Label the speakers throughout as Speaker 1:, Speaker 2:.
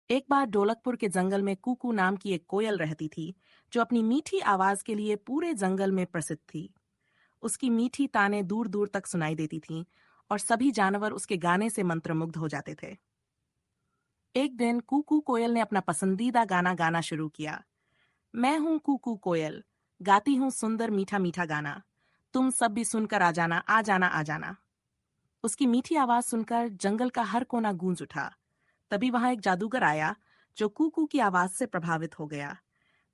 Speaker 1: एक बार ढोलकपुर के जंगल में कूकू नाम की एक कोयल रहती थी, जो अपनी मीठी आवाज के लिए पूरे जंगल में प्रसिद्ध थी। उसकी मीठी ताने दूर दूर तक सुनाई देती थीं और सभी जानवर उसके गाने से मंत्रमुग्ध हो जाते थे। एक दिन कूकू कोयल ने अपना पसंदीदा गाना गाना शुरू किया। मैं हूँ कूकू कोयल, गाती हूँ सुंदर मीठा मीठा गाना। तुम सब भी सुनकर आ जाना, आ जाना, आ जाना। उसकी मीठी आवाज सुनकर जंगल का हर कोना गूंज उठा। तभी वहां एक जादूगर आया, जो कूकू की आवाज से प्रभावित हो गया।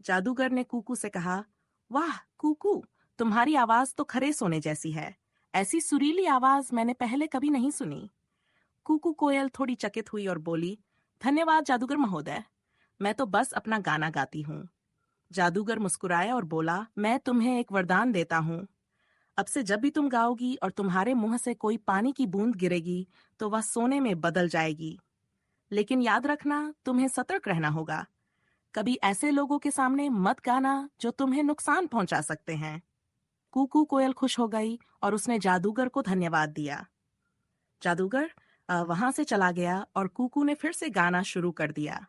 Speaker 1: जादूगर ने कूकू से कहा, वाह कूकू, तुम्हारी आवाज तो खरे सोने जैसी है। ऐसी सुरीली आवाज मैंने पहले कभी नहीं सुनी। कूकू कोयल थोड़ी चकित हुई और बोली, धन्यवाद जादूगर महोदय, मैं तो बस अपना गाना गाती हूँ। जादूगर मुस्कुराया और बोला, मैं तुम्हें एक वरदान देता हूँ। अब से जब भी तुम गाओगी और तुम्हारे मुंह से कोई पानी की बूंद गिरेगी, तो वह सोने में बदल जाएगी। लेकिन याद रखना, तुम्हें सतर्क रहना होगा। कभी ऐसे लोगों के सामने मत गाना जो तुम्हें नुकसान पहुंचा सकते हैं। कूकू कोयल खुश हो गई और उसने जादूगर को धन्यवाद दिया। जादूगर वहां से चला गया और कूकू ने फिर से गाना शुरू कर दिया।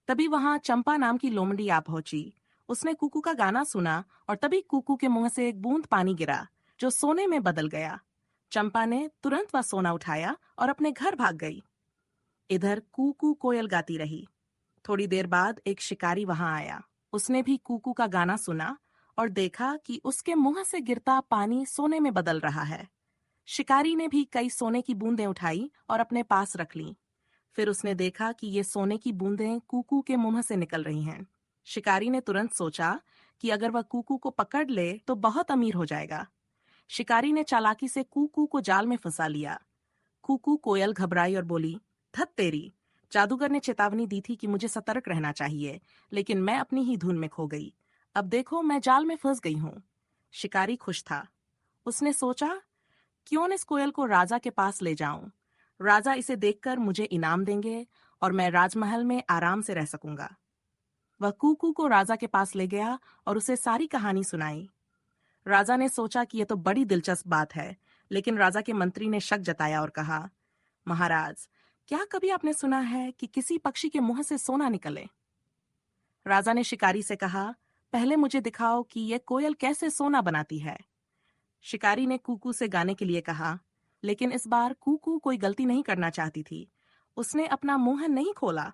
Speaker 1: तभी वहां चंपा नाम की लोमड़ी आ पहुंची। उसने कूकू का गाना सुना और तभी कूकू के मुंह से एक बूंद पानी गिरा, जो सोने में बदल गया। चंपा ने तुरंत वह सोना उठाया और अपने घर भाग गई। इधर कूकू कोयल गाती रही। थोड़ी देर बाद एक शिकारी वहां आया। उसने भी कूकू का गाना सुना और देखा कि उसके मुंह से गिरता पानी सोने में बदल रहा है। शिकारी ने भी कई सोने की बूंदें उठाई और अपने पास रख लीं। फिर उसने देखा कि ये सोने की बूंदें कूकू के मुंह से निकल रही हैं। शिकारी ने तुरंत सोचा कि अगर वह कूकू को पकड़ ले तो बहुत अमीर हो जाएगा। शिकारी ने चालाकी से कूकू को जाल में फंसा लिया। कूकू कोयल घबराई और बोली, धत तेरी, जादूगर ने चेतावनी दी थी कि मुझे सतर्क रहना चाहिए, लेकिन मैं अपनी ही धुन में खो गई। अब देखो, मैं जाल में फंस गई हूँ। शिकारी खुश था। उसने सोचा, क्यों न इस कोयल को राजा के पास ले जाऊं। राजा इसे देखकर मुझे इनाम देंगे और मैं राजमहल में आराम से रह सकूंगा। वह कूकू को राजा के पास ले गया और उसे सारी कहानी सुनाई। राजा ने सोचा कि यह तो बड़ी दिलचस्प बात है, लेकिन राजा के मंत्री ने शक जताया और कहा, महाराज, क्या कभी आपने सुना है कि किसी पक्षी के मुंह से सोना निकले? राजा ने शिकारी से कहा, पहले मुझे दिखाओ कि यह कोयल कैसे सोना बनाती है। शिकारी ने कूकू से गाने के लिए कहा, लेकिन इस बार कूकू कोई गलती नहीं करना चाहती थी। उसने अपना मुंह नहीं खोला।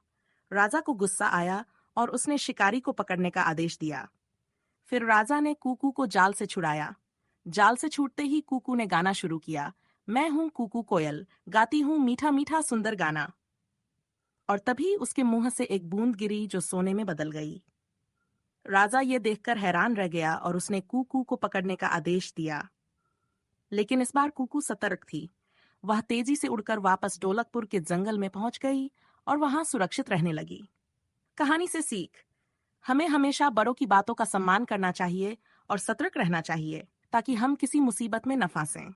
Speaker 1: राजा को गुस्सा आया और उसने शिकारी को पकड़ने का आदेश दिया। फिर राजा ने कूकू को जाल से छुड़ाया। जाल से छूटते ही कूकू ने गाना शुरू किया, मैं हूँ कूकू कोयल, गाती हूँ मीठा मीठा सुंदर गाना। और तभी उसके मुंह से एक बूंद गिरी जो सोने में बदल गई। राजा ये देखकर हैरान रह गया और उसने कूकू को पकड़ने का आदेश दिया। लेकिन इस बार कूकू सतर्क थी। वह तेजी से उड़कर वापस ढोलकपुर के जंगल में पहुंच गई और वहां सुरक्षित रहने लगी। कहानी से सीख, हमें हमेशा बड़ों की बातों का सम्मान करना चाहिए और सतर्क रहना चाहिए, ताकि हम किसी मुसीबत में न फंसें।